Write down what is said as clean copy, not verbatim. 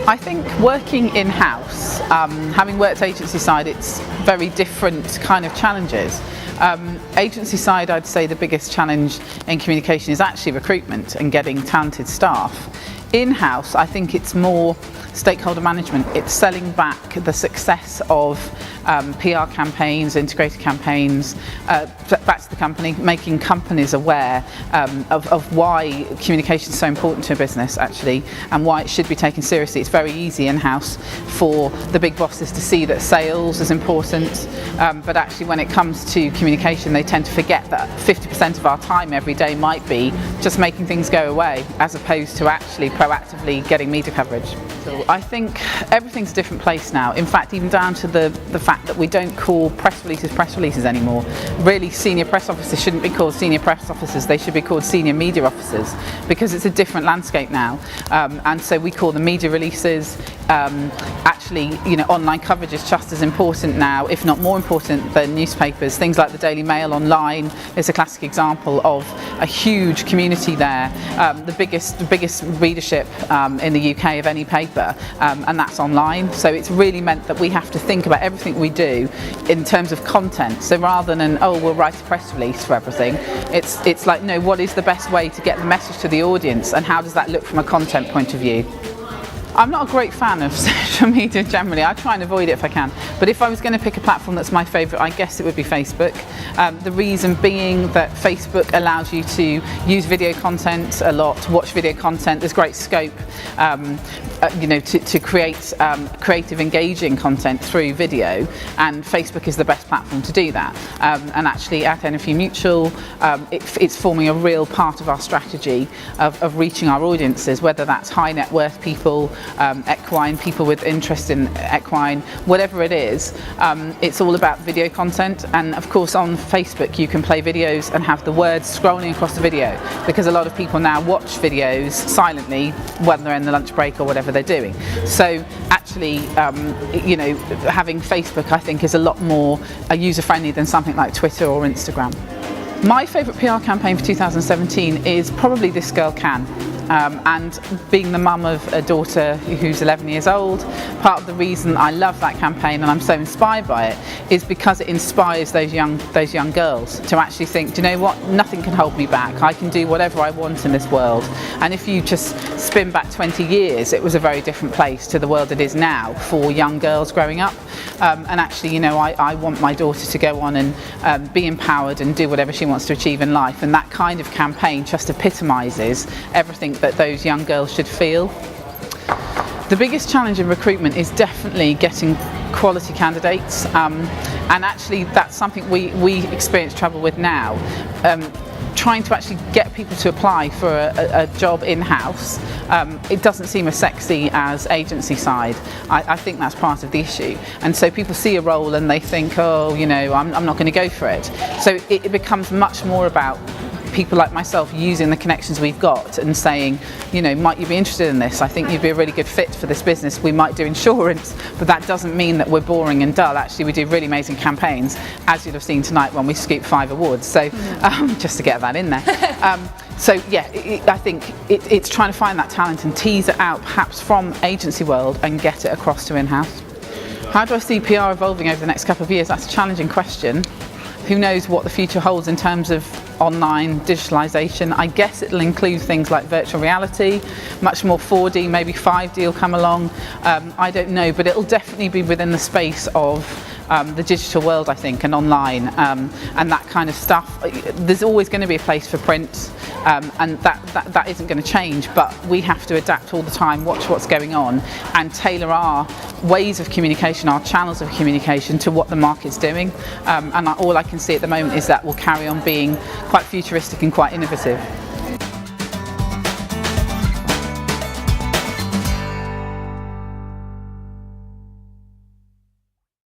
I think working in-house, having worked agency side, it's very different kind of challenges. Agency side, I'd say the biggest challenge in communication is actually recruitment and getting talented staff. In-house, I think it's more stakeholder management. It's selling back the success of PR campaigns, integrated campaigns, back to the company, making companies aware of why communication is so important to a business actually, and why it should be taken seriously. It's very easy in-house for the big bosses to see that sales is important, but actually when it comes to communication they tend to forget that 50% of our time every day might be just making things go away as opposed to actually proactively getting media coverage. So I think everything's a different place now. In fact, even down to the fact that we don't call press releases anymore. Really, senior press officers shouldn't be called senior press officers, they should be called senior media officers, because it's a different landscape now. And so we call them media releases. Actually, you know, online coverage is just as important now, if not more important than newspapers. Things like the Daily Mail online is a classic example of a huge community there, the biggest readership in the UK of any paper, and that's online. So it's really meant that we have to think about everything we do in terms of content. So rather than, oh, we'll write a press release for everything, it's like, no, what is the best way to get the message to the audience, and how does that look from a content point of view? I'm not a great fan of social media generally. I try and avoid it if I can. But if I was going to pick a platform that's my favourite, I guess it would be Facebook. The reason being that Facebook allows you to use video content a lot, watch video content. There's great scope, you know, to create creative, engaging content through video, and Facebook is the best platform to do that. And actually, at NFU Mutual, it's forming a real part of our strategy of reaching our audiences, whether that's high net worth people, equine, people with interest in equine, whatever it is. It's all about video content, and of course on Facebook you can play videos and have the words scrolling across the video, because a lot of people now watch videos silently when they're in the lunch break or whatever they're doing. So actually, you know, having Facebook I think is a lot more user-friendly than something like Twitter or Instagram. My favourite PR campaign for 2017 is probably This Girl Can. And being the mum of a daughter who's 11 years old, part of the reason I love that campaign and I'm so inspired by it is because it inspires those young girls to actually think, do you know what, nothing can hold me back, I can do whatever I want in this world. And if you just spin back 20 years, it was a very different place to the world it is now for young girls growing up. And actually, you know, I want my daughter to go on and be empowered and do whatever she wants to achieve in life, and that kind of campaign just epitomises everything that those young girls should feel. The biggest challenge in recruitment is definitely getting quality candidates, and actually that's something we experience trouble with now. Trying to actually get people to apply for a job in-house, it doesn't seem as sexy as agency side. I think that's part of the issue, and so people see a role and they think, oh, you know, I'm not going to go for it. So it becomes much more about people like myself using the connections we've got and saying, you know, might you be interested in this? I think you'd be a really good fit for this business. We might do insurance, but that doesn't mean that we're boring and dull. Actually, we do really amazing campaigns, as you'd have seen tonight when we scooped 5 awards. So just to get that in there. So yeah, I think it's trying to find that talent and tease it out perhaps from agency world and get it across to in-house. How do I see PR evolving over the next couple of years? That's a challenging question. Who knows what the future holds in terms of online digitalisation. I guess it'll include things like virtual reality, much more 4D, maybe 5D will come along. I don't know, but it'll definitely be within the space of the digital world, I think, and online, and that kind of stuff. There's always going to be a place for print, and that isn't going to change, but we have to adapt all the time, watch what's going on, and tailor our ways of communication, our channels of communication to what the market's doing. And all I can see at the moment is that we'll carry on being quite futuristic and quite innovative.